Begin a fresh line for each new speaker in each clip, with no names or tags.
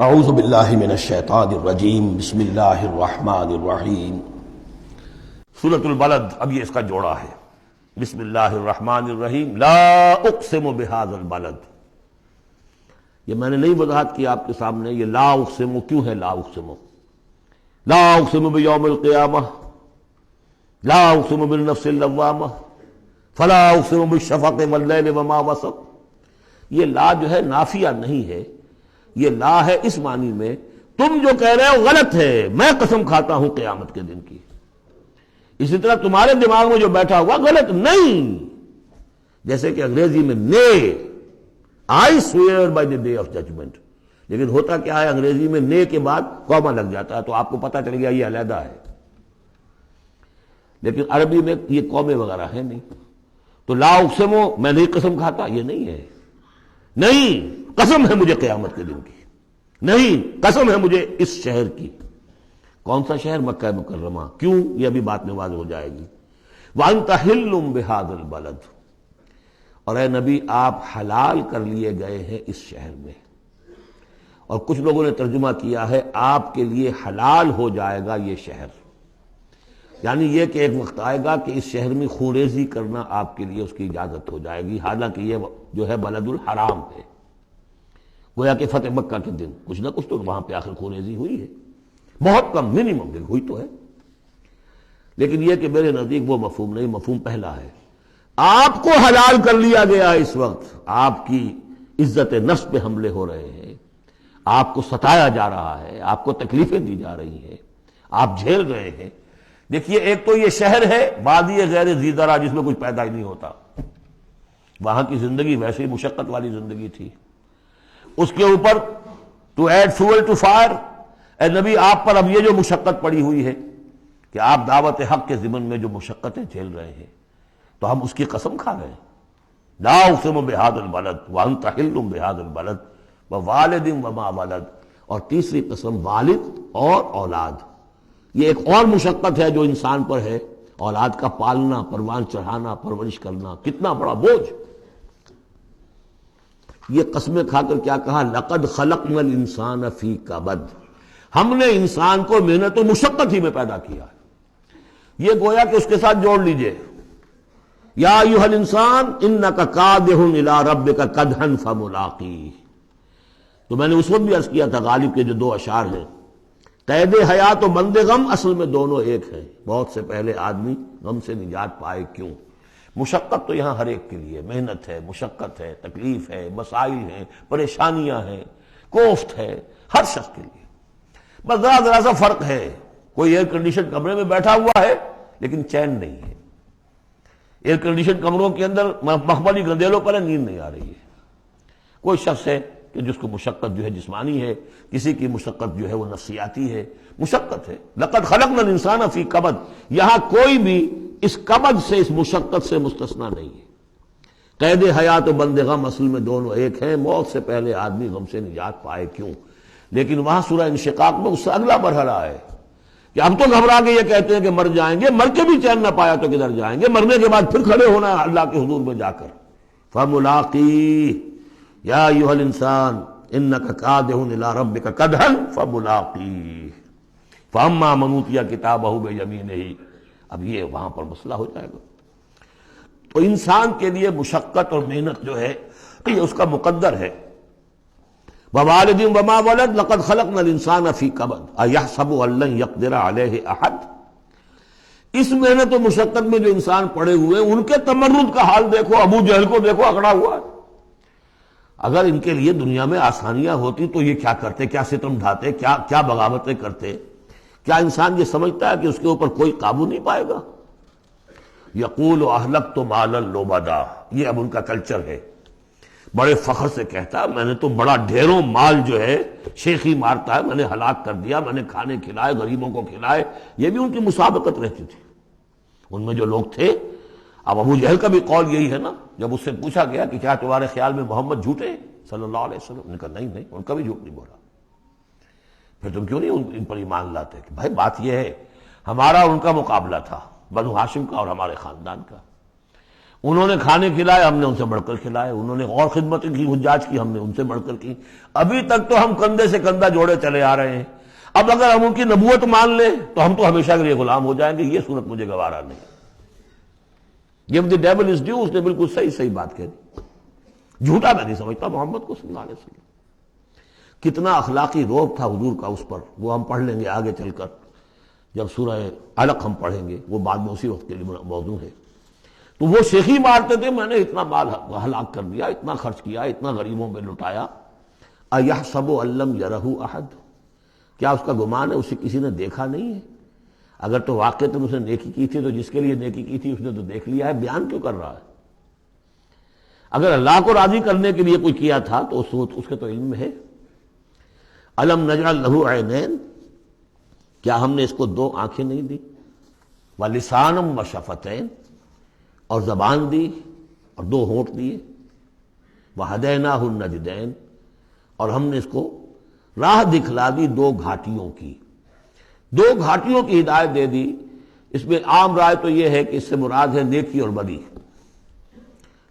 اعوذ باللہ من الشیطان الرجیم بسم اللہ الرحمن الرحیم۔ سورۃ البلد، اب یہ اس کا جوڑا ہے۔ بسم اللہ الرحمن الرحیم۔ لا اقسم بہذا البلد، یہ میں نے نہیں وضاحت کی آپ کے سامنے، یہ لا اقسم کیوں ہے؟ لا اقسم، لا اقسم بیوم القیامہ، لا اقسم بالنفس اللوامہ، فلا اقسم بالشفق واللیل وما وسق۔ یہ لا جو ہے نافیہ نہیں ہے، یہ لا ہے اس معنی میں تم جو کہہ رہے ہو غلط ہے، میں قسم کھاتا ہوں قیامت کے دن کی۔ اسی طرح تمہارے دماغ میں جو بیٹھا ہوا غلط نہیں، جیسے کہ انگریزی میں نے I swear by the day of judgment، لیکن ہوتا کیا ہے انگریزی میں نے کے بعد کوما لگ جاتا ہے تو آپ کو پتہ چل گیا یہ علیحدہ ہے، لیکن عربی میں یہ کومے وغیرہ ہے نہیں۔ تو لا اقسمو میں نہیں قسم کھاتا، یہ نہیں ہے، نہیں قسم ہے مجھے قیامت کے دن کی، نہیں قسم ہے مجھے اس شہر کی۔ کون سا شہر؟ مکہ مکرمہ۔ کیوں؟ یہ ابھی بات میں واضح ہو جائے گی۔ وَأَنْتَ حِلٌّ بِهَذَا الْبَلَدِ، اور اے نبی آپ حلال کر لیے گئے ہیں اس شہر میں۔ اور کچھ لوگوں نے ترجمہ کیا ہے آپ کے لیے حلال ہو جائے گا یہ شہر، یعنی یہ کہ ایک وقت آئے گا کہ اس شہر میں خونریزی کرنا آپ کے لیے اس کی اجازت ہو جائے گی، حالانکہ یہ جو ہے بلد الحرام ہے۔ گویا کہ فتح مکہ کے دن کچھ نہ کچھ تو وہاں پہ آخر خونریزی ہوئی ہے، بہت کم، منیمم ہوئی تو ہے، لیکن یہ کہ میرے نزدیک وہ مفہوم نہیں، مفہوم پہلا ہے۔ آپ کو حلال کر لیا گیا اس وقت، آپ کی عزت نفس پہ حملے ہو رہے ہیں، آپ کو ستایا جا رہا ہے، آپ کو تکلیفیں دی جا رہی ہیں، آپ جھیل رہے ہیں۔ دیکھیے ایک تو یہ شہر ہے وادی غیر ذی زرع جس میں کچھ پیدا ہی نہیں ہوتا، وہاں کی زندگی ویسے ہی مشقت والی زندگی تھی، اس کے اوپر to add fuel to fire, اے نبی آپ پر اب یہ جو مشقت پڑی ہوئی ہے کہ آپ دعوت حق کے ضمن میں جو مشقتیں جھیل رہے ہیں تو ہم اس کی قسم کھا رہے ہیں۔ لا اقسم بہذا البلد وانت حل بہذا البلد ووالد وما ولد، اور تیسری قسم والد اور اولاد۔ یہ ایک اور مشقت ہے جو انسان پر ہے، اولاد کا پالنا، پروان چڑھانا، پرورش کرنا، کتنا بڑا بوجھ۔ یہ قسمیں کھا کر کیا کہا؟ لقد خلقنا الانسان فی کبد، ہم نے انسان کو محنت و مشقت ہی میں پیدا کیا ہے۔ یہ گویا کہ اس کے ساتھ جوڑ لیجئے، یا ایھا الانسان انک کادح الی ربک کدحا فملاقیہ۔ تو میں نے اس وقت بھی عرض کیا تھا غالب کے جو دو اشعار ہیں، قید حیات و بند غم اصل میں دونوں ایک ہیں، بہت سے پہلے آدمی غم سے نجات پائے کیوں۔ مشقت تو یہاں ہر ایک کے لیے، محنت ہے، مشقت ہے، تکلیف ہے، مسائل ہیں، پریشانیاں ہیں، کوفت ہے، ہر شخص کے لیے۔ بس ذرا سا فرق ہے، کوئی ایئر کنڈیشن کمرے میں بیٹھا ہوا ہے لیکن چین نہیں ہے، ایئر کنڈیشن کمروں کے اندر مخملی گدیلوں پر نیند نہیں آ رہی ہے۔ کوئی شخص ہے کہ جس کو مشقت جو ہے جسمانی ہے، کسی کی مشقت جو ہے وہ نفسیاتی ہے، مشقت ہے۔ لقد خلقنا الانسان فی کبد، یہاں کوئی بھی اس کبد سے، اس مشقت سے مستثنا نہیں ہے۔ قید حیات و بند غم اصل میں دونوں ایک ہیں، موت سے پہلے آدمی غم سے نجات پائے کیوں۔ لیکن وہاں سورہ انشقاق میں اس سے اگلا مرحلہ ہے کہ ہم تو گھبرا کے یہ کہتے ہیں کہ مر جائیں گے، مر کے بھی چین نہ پایا تو کدھر جائیں گے، مرنے کے بعد پھر کھڑے ہونا ہے اللہ کے حضور میں جا کر۔ فملاقیہ یا ایھا الانسان انک کادح الی ربک کدحا فملاقیہ فاما من اوتی کتابہ بیمینہ۔ اب یہ وہاں پر مسئلہ ہو جائے گا۔ تو انسان کے لیے مشقت اور محنت جو ہے یہ اس کا مقدر ہے۔ ووالد وما ولد لقد خلقنا الانسان فی کبد ایحسب ان لن یقدر علیہ احد۔ اس محنت و مشقت میں جو انسان پڑے ہوئے ہیں ان کے تمرد کا حال دیکھو، ابو جہل کو دیکھو اکڑا ہوا ہے۔ اگر ان کے لیے دنیا میں آسانیاں ہوتی تو یہ کیا کرتے، کیا ستم ڈھاتے، کیا بغاوتیں کرتے۔ کیا انسان یہ سمجھتا ہے کہ اس کے اوپر کوئی قابو نہیں پائے گا؟ یقول اہلکت مالا لبدا، یہ اب ان کا کلچر ہے، بڑے فخر سے کہتا ہے میں نے تو بڑا ڈھیروں مال جو ہے شیخی مارتا ہے، میں نے ہلاک کر دیا، میں نے کھانے کھلائے، غریبوں کو کھلائے۔ یہ بھی ان کی مسابقت رہتی تھی ان میں جو لوگ تھے۔ اب ابو جہل کا بھی قول یہی ہے نا، جب اس سے پوچھا گیا کہ کیا تمہارے خیال میں محمد جھوٹے ہیں صلی اللہ علیہ وسلم، انہوں نے کہا نہیں ان کا بھی جھوٹ نہیں بولا۔ پھر تم کیوں نہیں ان پر ایمان لاتے؟ کہ بھائی بات یہ ہے ہمارا ان کا مقابلہ تھا، بنو ہاشم کا اور ہمارے خاندان کا۔ انہوں نے کھانے کھلائے، ہم نے ان سے بڑھ کر کھلائے، انہوں نے اور خدمت کی، حجاج کی، ہم نے ان سے بڑھ کر کی۔ ابھی تک تو ہم کندھے سے کندھا جوڑے چلے آ رہے ہیں، اب اگر ہم ان کی نبوت مان لیں تو ہم تو ہمیشہ کے لیے غلام ہو جائیں گے، یہ صورت مجھے گوارا نہیں۔ Give the devil his due، اس نے بالکل صحیح بات کہہ دی، جھوٹا میں نہیں سمجھتا محمد کو صلی اللہ علیہ وسلم۔ کتنا اخلاقی روب تھا حضور کا اس پر، وہ ہم پڑھ لیں گے آگے چل کر، جب سورہ علق ہم پڑھیں گے، وہ بعد میں اسی وقت کے لیے موضوع ہے۔ تو وہ شیخی مارتے تھے، میں نے اتنا مال ہلاک کر دیا، اتنا خرچ کیا، اتنا غریبوں میں لٹایا۔ اَيَحْسَبُ أَن لَّمْ يَرَهُ أَحَدٌ، کیا اس کا گمان ہے اسے کسی نے دیکھا نہیں ہے؟ اگر تو واقعتاً اس نے نیکی کی تھی تو جس کے لیے نیکی کی تھی اس نے تو دیکھ لیا ہے، بیان کیوں کر رہا ہے؟ اگر اللہ کو راضی کرنے کے لیے کوئی کیا تھا تو اس کے تو علم میں ہے۔ أَلَمْ نَجْعَل لَّهُ عَيْنَيْنِ، کیا ہم نے اس کو دو آنکھیں نہیں دی؟ وَلِسَانًا وَشَفَتَيْنِ، اور زبان دی اور دو ہونٹ دیے۔ وَهَدَيْنَاهُ النَّجْدَيْنِ، اور ہم نے اس کو راہ دکھلا دی دو گھاٹیوں کی، دو گھاٹیوں کی ہدایت دے دی۔ اس میں عام رائے تو یہ ہے کہ اس سے مراد ہے نیکی اور بدی،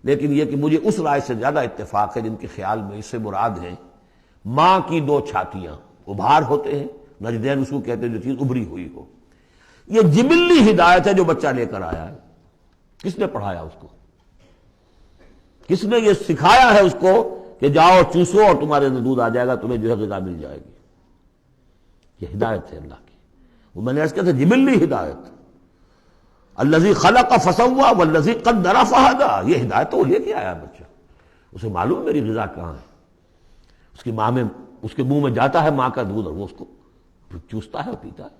لیکن یہ کہ مجھے اس رائے سے زیادہ اتفاق ہے جن کے خیال میں اس سے مراد ہیں ماں کی دو چھاتیاں، ابھار ہوتے ہیں، نجدین اس کو کہتے ہیں جو چیز ابھری ہوئی ہو۔ یہ جبلی ہدایت ہے جو بچہ لے کر آیا ہے۔ کس نے پڑھایا اس کو؟ کس نے یہ سکھایا ہے اس کو کہ جاؤ چوسو اور تمہارے اندر دودھ آ جائے گا، تمہیں جو ہے غذا مل جائے گی؟ یہ ہدایت ہے اللہ کی، وہ میں نے عرض کیا تھا جبلی ہدایت۔ الذی خلق فسوی والذی قدر فہدی، یہ ہدایت تو وہ لے کے آیا بچہ، اسے معلوم میری غذا کہاں ہے۔ اس کی ماں میں، اس کے منہ میں جاتا ہے ماں کا دودھ اور وہ اس کو چوستا ہے اور پیتا ہے،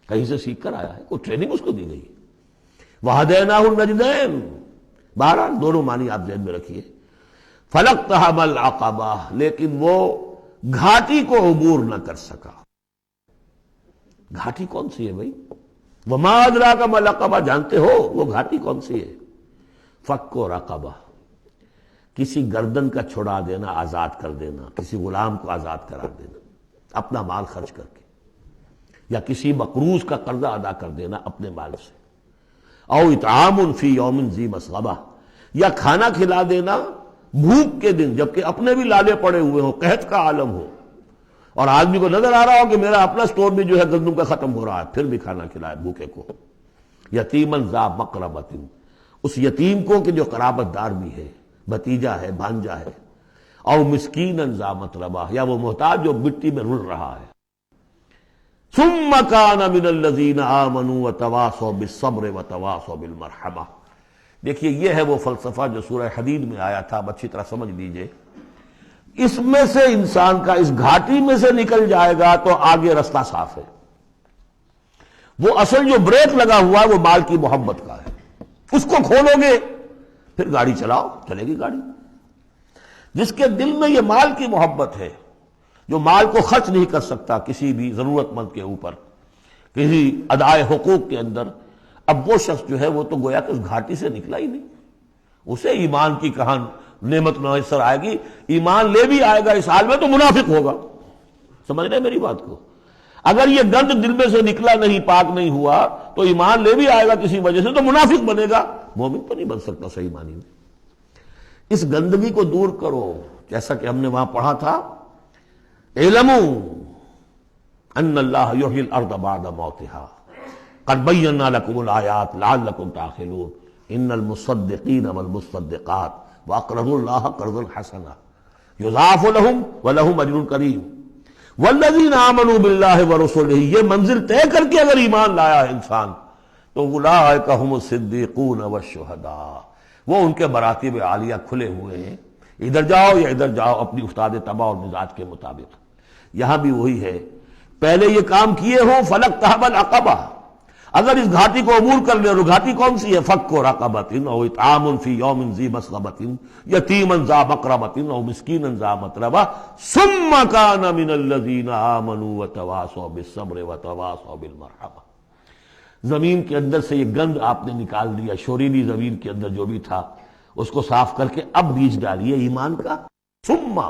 کہیں سے سیکھ کر آیا ہے، کوئی ٹریننگ اس کو دی گئی ہے۔ وَهَدَيْنَاهُ النَّجْدَيْنِ، بہرحال دونوں معنی آپ ذہن میں رکھیے۔ فَلَقْتَحَمَ الْعَقَبَةَ، لیکن وہ گھاٹی کو عبور نہ کر سکا۔ گھاٹی کون سی ہے بھائی؟ وَمَا أَدْرَاكَ مَا الْعَقَبَةُ، جانتے ہو وہ گھاٹی کون سی ہے؟ فَكُّ رَقَبَةٍ، کسی گردن کا چھڑا دینا، آزاد کر دینا، کسی غلام کو آزاد کرا دینا اپنا مال خرچ کر کے، یا کسی مقروض کا قرضہ ادا کر دینا اپنے مال سے۔ او اطعام فی یوم ذی مسغبہ، یا کھانا کھلا دینا بھوک کے دن جبکہ اپنے بھی لالے پڑے ہوئے ہوں، قحط کا عالم ہو، اور آدمی کو نظر آ رہا ہو کہ میرا اپنا سٹور بھی جو ہے گندم کا ختم ہو رہا ہے، پھر بھی کھانا کھلائے بھوکے کو۔ یتیماً ذا مقربۃ، اس یتیم کو کہ جو قرابت دار بھی ہے، بھتیجا ہے، بھانجا ہے۔ او مسکیناً ذا متربہ، یا وہ محتاج جو مٹی میں رل رہا ہے۔ ثم كان من الذين آمنوا وتواصوا بالصبر وتواصوا بالمرحمہ۔ دیکھیے یہ ہے وہ فلسفہ جو سورہ حدید میں آیا تھا، اب اچھی طرح سمجھ لیجئے۔ اس میں سے انسان کا، اس گھاٹی میں سے نکل جائے گا تو آگے رستہ صاف ہے۔ وہ اصل جو بریک لگا ہوا ہے وہ مال کی محبت کا ہے، اس کو کھولو گے پھر گاڑی چلاؤ، چلے گی گاڑی۔ جس کے دل میں یہ مال کی محبت ہے، جو مال کو خرچ نہیں کر سکتا کسی بھی ضرورت مند کے اوپر، کسی ادائے حقوق کے اندر، اب وہ شخص جو ہے وہ تو گویا کہ اس گھاٹی سے نکلا ہی نہیں۔ اسے ایمان کی کہاں نعمت میسر آئے گی، ایمان لے بھی آئے گا اس حال میں تو منافق ہوگا۔ سمجھ رہے ہیں میری بات کو؟ اگر یہ گند دل میں سے نکلا نہیں، پاک نہیں ہوا، تو ایمان لے بھی آئے گا کسی وجہ سے تو منافق بنے گا، مومن تو نہیں بن سکتا صحیح معنی میں۔ اس گندگی کو دور کرو، جیسا کہ ہم نے وہاں پڑھا تھا، اعلموا ان اللہ یحیی الارض بعد موتہا قد بینا لکم الآیات لعلکم تعقلون ان المصدقین والمصدقات واقرضوا اللہ قرضا حسنا یضاعف لهم ولهم اجر کریم والذین آمنوا باللہ ورسلہ، یہ منزل طے کر کے اگر ایمان لایا ہے انسان تو اولئک هم الصدیقون والشہداء، وہ ان کے مراتب عالیہ کھلے ہوئے ہیں، ادھر جاؤ یا ادھر جاؤ اپنی استاد طبع اور مزاج کے مطابق۔ یہاں بھی وہی ہے، پہلے یہ کام کیے ہوں فلقتحم العقبہ، اگر اس گھاٹی کو عبور کر لے، اور گھاٹی کون سی ہے؟ فک رقبۃ او اطعام فی یوم ذی مسغبۃ یتیما ذا مقربۃ او مسکینا ذا متربہ ثم کان من الذین آمنوا وتواصوا بالصبر وتواصوا بالمرحمہ۔ زمین کے اندر سے یہ گند آپ نے نکال دیا، شوریلی زمین کے اندر جو بھی تھا اس کو صاف کر کے اب بیج ڈالیے ایمان کا۔ ثم،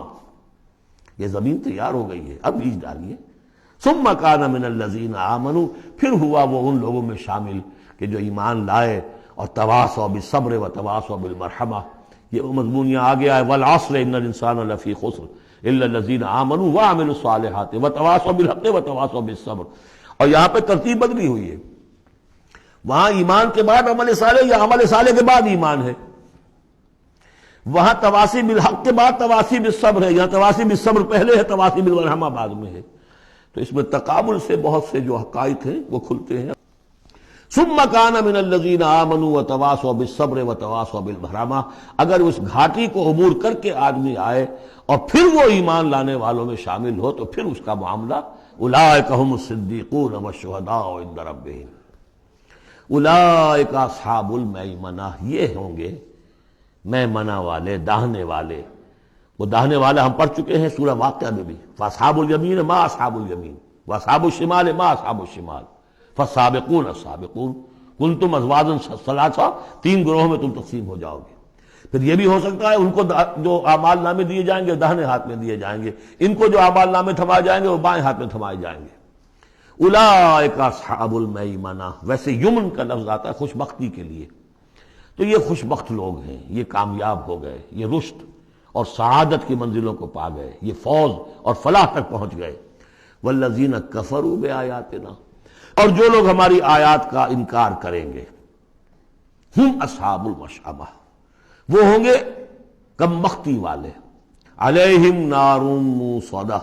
یہ زمین تیار ہو گئی ہے، اب بیج ڈالیے۔ ثم کان من الذین آمنوا، پھر ہوا وہ ان لوگوں میں شامل کہ جو ایمان لائے اور تواصوا بالصبر وتواصوا بالمرحمہ، یہ وہ مضمون یہاں آ گیا ہے، والعصر ان الانسان لفی خسر الا الذین آمنوا وعملوا الصالحات وتواصوا بالحق وتواصوا بالصبر۔ اور یہاں پہ ترتیب بدلی ہوئی ہے، وہاں ایمان کے بعد عمل صالح یا عمل صالح کے بعد ایمان ہے، وہاں تواصی بالحق کے بعد تواصی بالصبر ہے، یہاں تواصی بالصبر پہلے ہے، تواصی بالمرحمہ بعد میں ہے۔ تو اس میں تقابل سے بہت سے جو حقائق ہیں وہ کھلتے ہیں۔ ثم كان من الذين آمنوا وتواصوا بالصبر وتواصوا بالمرحمہ، اگر اس گھاٹی کو عبور کر کے آدمی آئے اور پھر وہ ایمان لانے والوں میں شامل ہو تو پھر اس کا معاملہ اولئک هم الصدیقون والشہداء عند ربهم، اولئک اصحاب المیمنہ، یہ ہوں گے میمنہ والے، داہنے والے۔ وہ داہنے والے ہم پڑھ چکے ہیں سورہ واقعہ میں بھی، فاصحاب الیمین ما اصحاب الیمین واصحاب الشمال ما اصحاب الشمال فالسابقون السابقون کنتم ازواجا ثلاثا، تین گروہوں میں تم تقسیم ہو جاؤ گے۔ پھر یہ بھی ہو سکتا ہے ان کو جو اعمال نامے دیے جائیں گے داہنے ہاتھ میں دیے جائیں گے، ان کو جو اعمال نامے تھمائے جائیں گے وہ بائیں ہاتھ میں تھمائے جائیں گے۔ اولئک اصحاب المیمنہ، ویسے یمن کا لفظ آتا ہے خوش بختی کے لیے، تو یہ خوش بخت لوگ ہیں، یہ کامیاب ہو گئے، یہ رشد اور سعادت کی منزلوں کو پا گئے، یہ فوز اور فلاح تک پہنچ گئے۔ والذین کفروا بآیاتنا، اور جو لوگ ہماری آیات کا انکار کریں گے، ہم اصحاب المشأمہ، وہ ہوں گے کم بختی والے، علیہم نار موصدہ،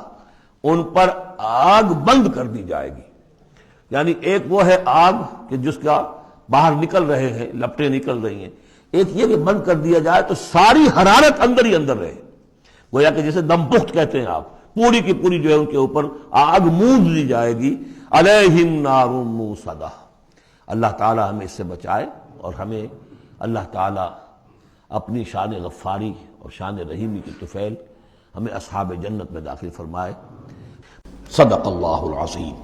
ان پر آگ بند کر دی جائے گی۔ یعنی ایک وہ ہے آگ کہ جس کا باہر نکل رہے ہیں، لپٹیں نکل رہی ہیں، ایک یہ کہ بند کر دیا جائے تو ساری حرارت اندر ہی اندر رہے، گویا کہ جسے دم پخت کہتے ہیں آپ، پوری کی پوری جو ہے ان کے اوپر آگ موند لی جائے گی۔ علیہم نار موصدہ، اللہ تعالی ہمیں اس سے بچائے اور ہمیں اللہ تعالی اپنی شان غفاری اور شان رحیمی کی طفیل ہمیں اصحاب جنت میں داخل فرمائے۔ صدق اللہ العظیم۔